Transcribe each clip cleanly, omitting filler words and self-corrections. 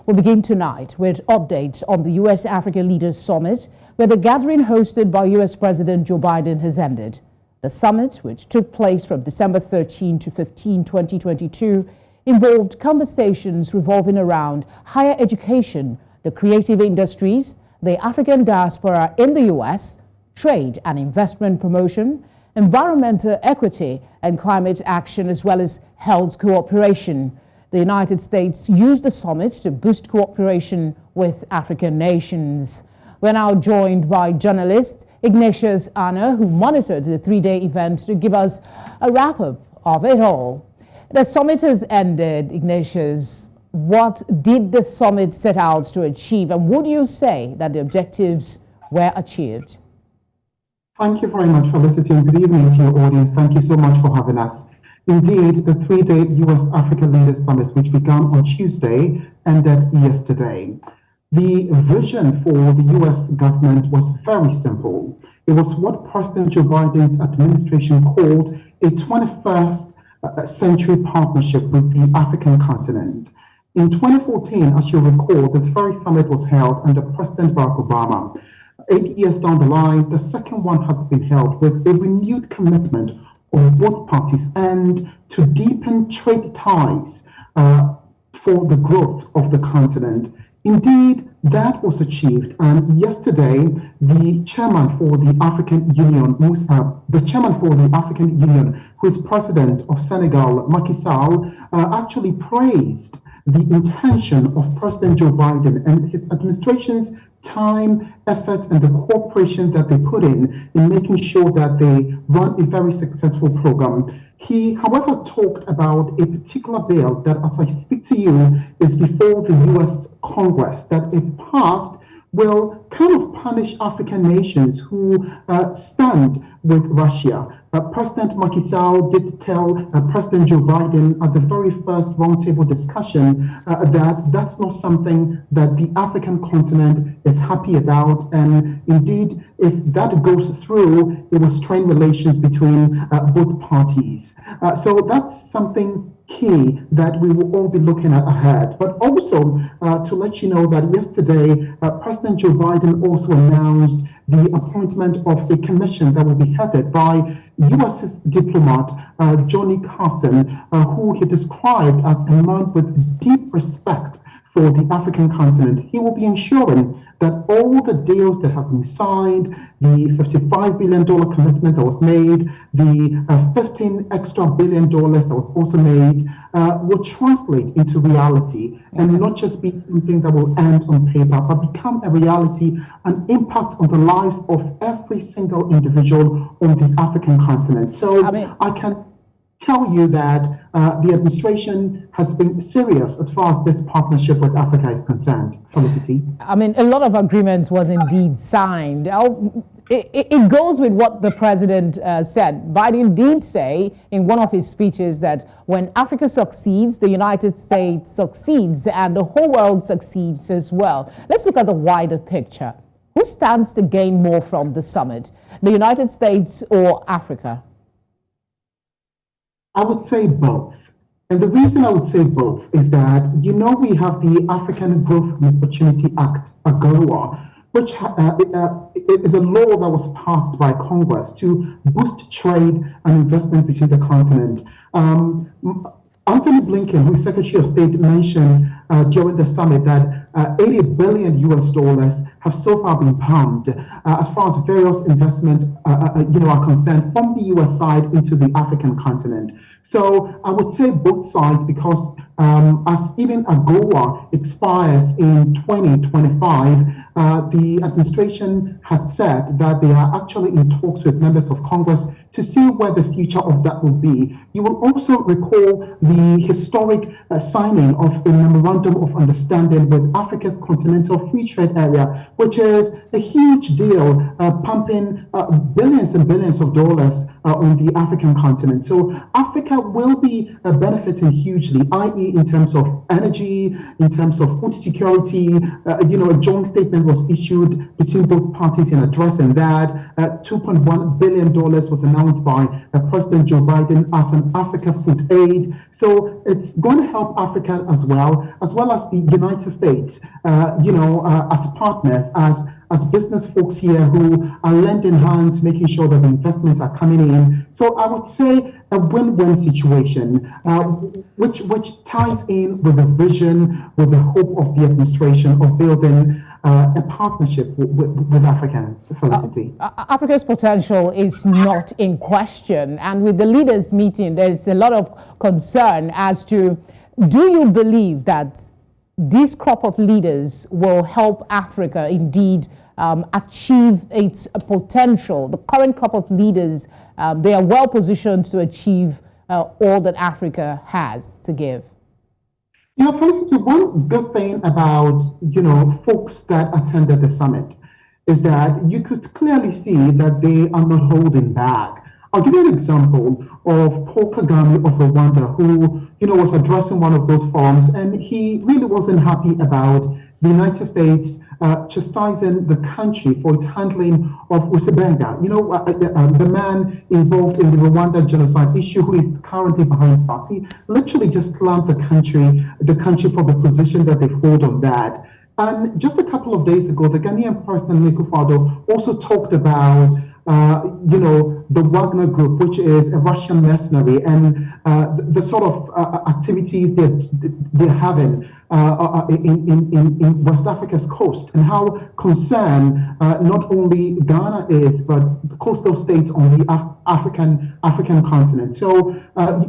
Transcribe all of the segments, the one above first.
We'll begin tonight with updates on the U.S.-Africa Leaders Summit, where the gathering hosted by U.S. President Joe Biden has ended. The summit, which took place from December 13 to 15, 2022, involved conversations revolving around higher education, the creative industries, the African diaspora in the U.S., trade and investment promotion, environmental equity and climate action, as well as health cooperation. The United States used the summit to boost cooperation with African nations. We're now joined by journalist Ignatius Annor, who monitored the three-day event, to give us a wrap-up of it all. The summit has ended. Ignatius, what did the summit set out to achieve, and would you say that the objectives were achieved? Thank you very much, Felicity, and good evening to your audience. Thank you so much for having us. Indeed, the three-day U.S.-Africa Leaders Summit, which began on Tuesday, ended yesterday. The vision for the U.S. government was very simple. It was what President Joe Biden's administration called a 21st century partnership with the African continent. In 2014, as you'll recall, this very summit was held under President Barack Obama. 8 years down the line, the second one has been held with a renewed commitment on both parties and to deepen trade ties for the growth of the continent. Indeed, that was achieved, and yesterday the chairman for the African Union, who is president of Senegal, Macky Sall, actually praised the intention of President Joe Biden and his administration's time, effort, and the cooperation that they put in making sure that they run a very successful program. He, however, talked about a particular bill that, as I speak to you, is before the U.S. Congress, that if passed, will kind of punish African nations who stand with Russia. President Macky Sall did tell President Joe Biden at the very first roundtable discussion that that's not something that the African continent is happy about. And indeed, if that goes through, it will strain relations between both parties. So that's something key that we will all be looking at ahead. But also to let you know that yesterday, President Joe Biden also announced the appointment of a commission that will be headed by U.S. diplomat Johnny Carson, who he described as a man with deep respect for the African continent. He will be ensuring that all the deals that have been signed, the $55 billion commitment that was made, the $15 extra billion that was also made, will translate into reality and not just be something that will end on paper, but become a reality and impact on the lives of every single individual on the African continent. So I can tell you that the administration has been serious as far as this partnership with Africa is concerned. Felicity? I mean, a lot of agreements was indeed signed. It goes with what the president said. Biden did say in one of his speeches that when Africa succeeds, the United States succeeds and the whole world succeeds as well. Let's look at the wider picture. Who stands to gain more from the summit, the United States or Africa? I would say both. And the reason I would say both is that, you know, we have the African Growth and Opportunity Act, AGOA, which is a law that was passed by Congress to boost trade and investment between the continent. Anthony Blinken, who is Secretary of State, mentioned during the summit that 80 billion US dollars have so far been pumped as far as various investments are concerned from the US side into the African continent. So I would say both sides, because as even AGOA expires in 2025, the administration has said that they are actually in talks with members of Congress to see where the future of that will be. You will also recall the historic signing of a memorandum of understanding with Africa's Continental Free Trade Area, which is a huge deal, pumping billions and billions of dollars on the African continent. So Africa will be benefiting hugely, i.e. in terms of energy, in terms of food security. A joint statement was issued between both parties in addressing that. $2.1 billion was announced by President Joe Biden as an Africa food aid. So it's going to help Africa as well. As as well as the United States, as partners, as business folks here who are lending hands, making sure that the investments are coming in. So I would say a win-win situation, which ties in with the vision, with the hope of the administration of building a partnership with Africans. Felicity. Africa's potential is not in question, and with the leaders meeting, there's a lot of concern as to, do you believe that this crop of leaders will help Africa indeed achieve its potential? The current crop of leaders, they are well positioned to achieve all that Africa has to give. Felicity, one good thing about, folks that attended the summit is that you could clearly see that they are not holding back. I'll give you an example of Paul Kagame of Rwanda, who, was addressing one of those forums, and he really wasn't happy about the United States chastising the country for its handling of Usebenga, the man involved in the Rwanda genocide issue, who is currently behind bars. He literally just slammed the country for the position that they've hold on that. And just a couple of days ago, the Ghanaian President Nikufado also talked about the Wagner Group, which is a Russian mercenary, and the sort of activities that they're having in West Africa's coast, and how concerned not only Ghana is, but the coastal states on the African continent. So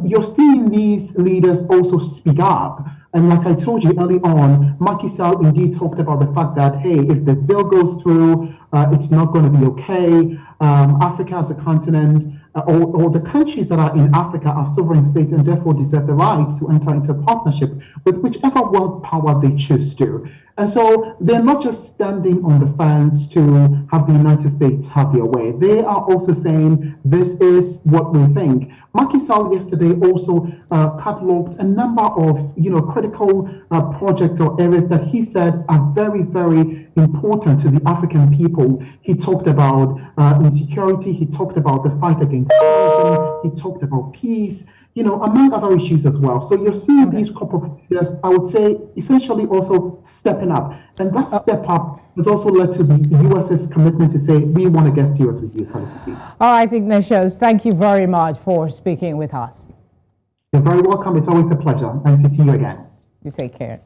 you're seeing these leaders also speak up. And like I told you early on, Macky Sall indeed talked about the fact that, hey, if this bill goes through, it's not going to be okay. Africa as a continent, or the countries that are in Africa are sovereign states and therefore deserve the right to enter into a partnership with whichever world power they choose to. And so they're not just standing on the fence to have the United States have their way. They are also saying this is what we think. Macky Sall yesterday also cataloged a number of critical projects or areas that he said are very, very important to the African people. He talked about insecurity. He talked about the fight against terrorism. He talked about peace, among other issues as well. So you're seeing these crop of leaders, I would say, essentially also stepping up. And that step up has also led to the US's commitment to say, we want to get serious with you, Felicity. All right, Ignatius, thank you very much for speaking with us. You're very welcome. It's always a pleasure. Nice to see you again. You take care.